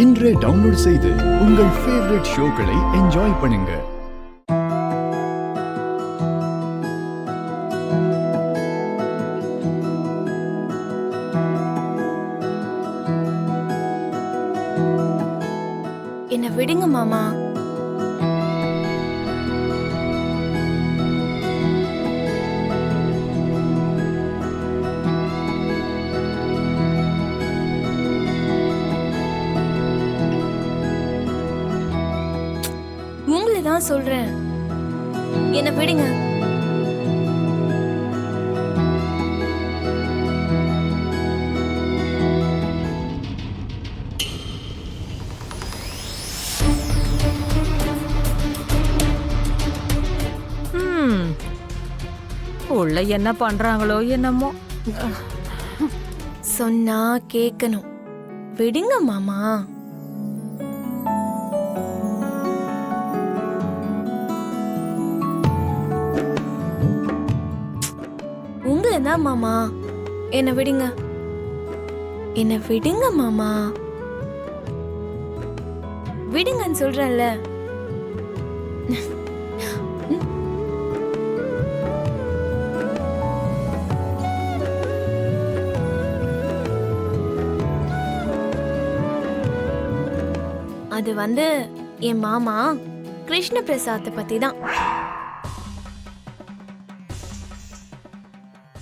இன்றே டவுன்லோட் செய்து உங்கள் ஃபேவரட் ஷோக்களை என்ஜாய் பண்ணுங்க. என்ன விடுங்க மாமா. உங்களை தான் சொல்றேன், என்ன விடுங்க. உள்ள என்ன பண்றாங்களோ என்னமோ. சொன்னா கேட்கணும், விடுங்க மாமா. உங்களை தான் மாமா, என்ன விடுங்க, என்ன விடுங்க மாமா, விடுங்கன்னு சொல்றேன்ல. அது என் மாமா கிருஷ்ண பிரசாத்தை பத்தி தான்.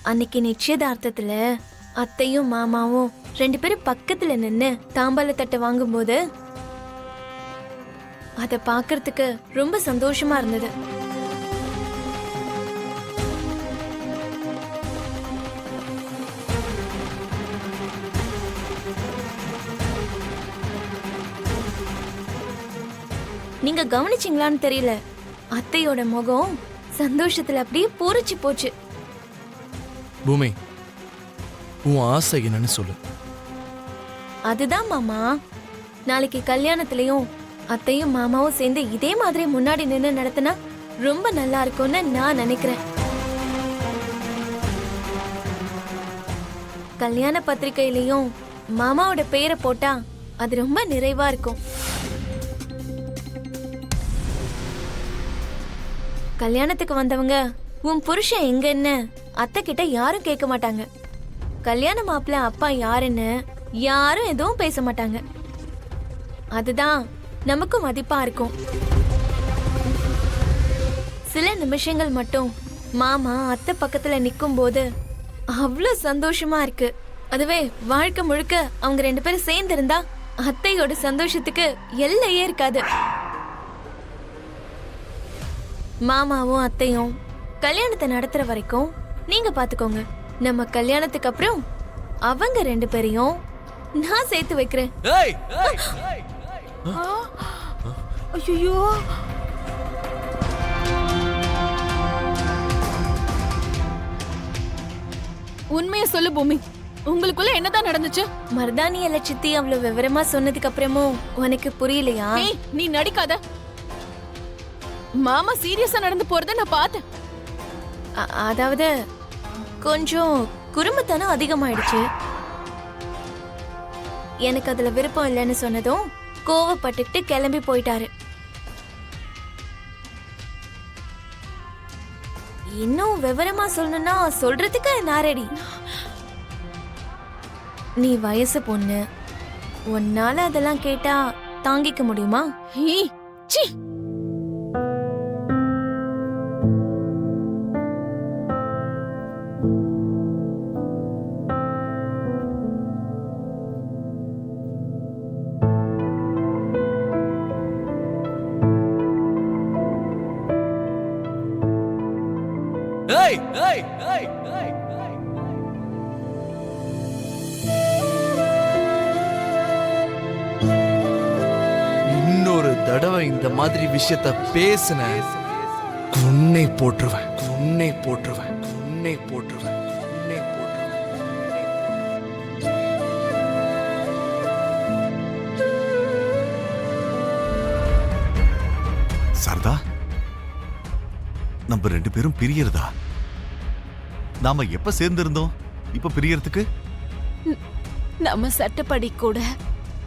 அன்னைக்கு நிச்சயதார்த்தத்துல அத்தையும் மாமாவும் 2 பேரும் பக்கத்துல நின்னு தாம்பால தட்டை வாங்கும்போது அத பாக்குறதுக்கு ரொம்ப சந்தோஷமா இருந்தது. நீங்க கவனிச்சீங்களான்னு தெரியல, அத்தையோட முகம் சந்தோஷத்துல அப்படியே பூரிச்சு போச்சு. பூமி, உன் ஆசை என்னன்னு சொல்லு. அதுதான் மாமா, நாளைக்கு கல்யாணத்திலயும் அத்தையும் மாமாவும் சேர்ந்து இதே மாதிரி முன்னாடி நின்று நடத்தினா ரொம்ப நல்லா இருக்கும்னு நான் நினைக்கிறேன். கல்யாண பத்திரிக்கையிலயும் மாமாவோட பெயரை போட்டா அது ரொம்ப நிறைவா இருக்கும். கல்யாணத்துக்கு வந்தவங்க உன் புருஷன் எங்கன்னு அத்தை கிட்ட யாரும் கேட்க மாட்டாங்க. கல்யாண மாப்பிள்ள அப்பா யாருன்னு யாரும் எதுவும் பேச மாட்டாங்க. அதுதான் நமக்கும் மதிப்பா இருக்கும். சில நிமிஷங்கள் மட்டும் மாமா அத்தை பக்கத்துல நிக்கும் போது அவ்வளவு சந்தோஷமா இருக்கு. அதுவே வாழ்க்கை முழுக்க அவங்க 2 பேரும் சேர்ந்து இருந்தா அத்தையோட சந்தோஷத்துக்கு எல்லையே இருக்காது. மாமாவும் அத்தையும் கல்யாணத்தை நடத்துற வரைக்கும் நீங்க பாத்துக்கோங்க. நம்ம கல்யாணத்துக்கு அப்புறம் அவங்க 2 பேரையும் நான் சேர்த்து வைக்கிறேன். ஐயோ, உண்மையை சொல்லு பூமி, உங்களுக்குள்ள என்னதான் நடந்துச்சு? மருதானியல சித்தி அவ்வளவு விவரமா சொன்னதுக்கு அப்புறமும் உனக்கு புரியலையா? நீ நடிக்காத. மாமா சீரியஸா நடந்து போறத நான் பார்த்தேன். அதாவது கொஞ்சம் குறும்புத்தனம் அதிகமாயிடுச்சு. எனக்கு அதுல விருப்பம் இல்லைன்னு சொன்னதும் கோவப்பட்டுக்கிட்டு கிளம்பி போயிட்டாரு. இன்னும் விவரமா சொல்லணும்னா சொல்றதுக்கு நான் ரெடி. நீ வயசு பொண்ணு, உன்னால அதெல்லாம் கேட்டா தாங்கிக்க முடியுமா? ச்சீ, இன்னொரு தடவை இந்த மாதிரி விஷயத்த பேசுன உன்னை போட்டுருவேன், உன்னை போட்டுருவேன், உன்னை போட்டுருவேன், உன்னை போட்டுருவேன். சாரதா, நம்ம 2 பேரும் பிரியறதா? நாம எப்ப சேர்ந்திருந்தோம் இப்ப பிரியறதுக்கு? நம்ம சட்டப்படி கூட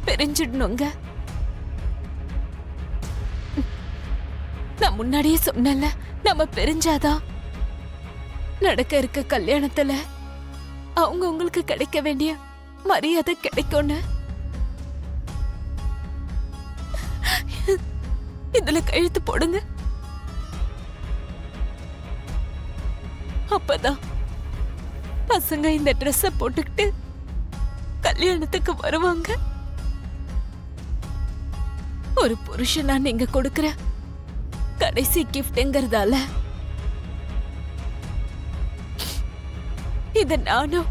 பிரிஞ்சிடணுங்க. நான் முன்னாடியே சொன்னல, நம்ம பிரிஞ்சாதான் நடக்க இருக்க கல்யாணத்துல அவங்க உங்களுக்கு கிடைக்க வேண்டிய மரியாதை கிடைக்கும்னு. இதுல கழுத்து போடுங்க. அப்பதான் பசங்க இந்த ட்ரெஸ்ஸ போட்டுக்கிட்டு கல்யாணத்துக்கு வருவாங்க. ஒரு புருஷனா நீங்க கொடுக்கிற கடைசி கிஃப்ட்ங்கிறதால இத நானும்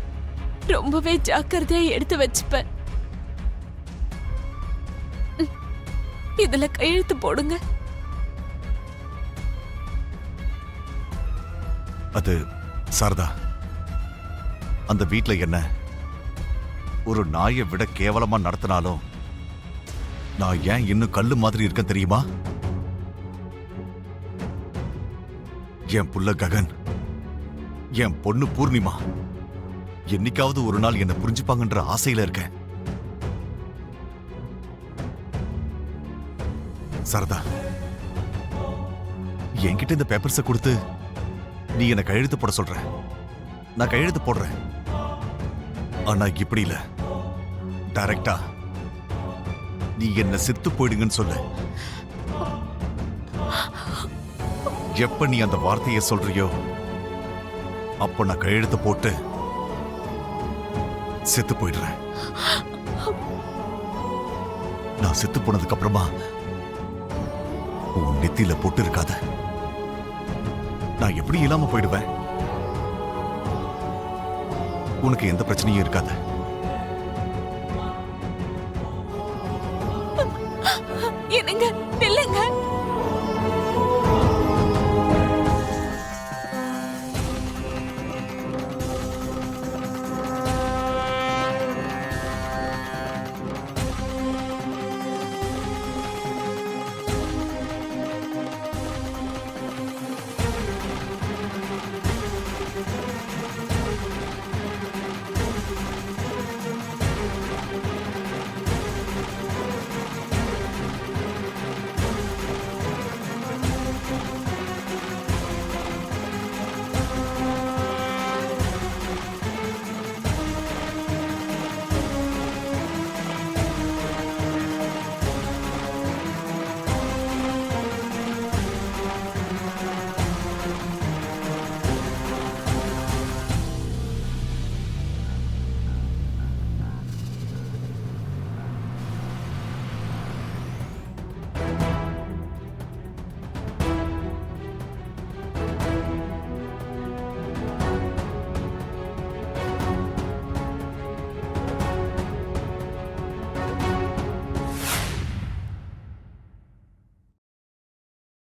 ரொம்பவே ஜாக்கிரதையா எடுத்து வச்சுப்பேன். இதுல கையெழுத்து போடுங்க. அது சாரதா, அந்த வீட்ல என்ன ஒரு நாயை விட கேவலமா நடத்தினாலும் நான் ஏன் இன்னும் கல்லு மாதிரி இருக்கேன் தெரியுமா? என் புள்ள ககன், என் பொண்ணு பூர்ணிமா என்னைக்காவது ஒரு நாள் என்ன புரிஞ்சுப்பாங்கன்ற ஆசையில இருக்கேன். சரதா, என்கிட்ட இந்த பேப்பர்ஸ கொடுத்து நீ என்ன கையெழுத்து போட சொல்ற. நான் கையெழுத்து போடுறேன். ஆனா இப்படி இல்ல, டைரக்டா நீ என்ன செத்து போயிடுங்கன்னு சொல்லு. எப்ப நீ அந்த வார்த்தையை சொல்றியோ அப்ப நான் கையெழுத்து போட்டு செத்து போயிடுறேன். நான் செத்து போனதுக்கு அப்புறமா உன் நெத்தியில பொட்டு இருக்காத. நான் எப்படி இல்லாம போயிடுவேன். உனக்கு எந்த பிரச்சனையும் இருக்காது. என்னங்க, நில்லுங்க.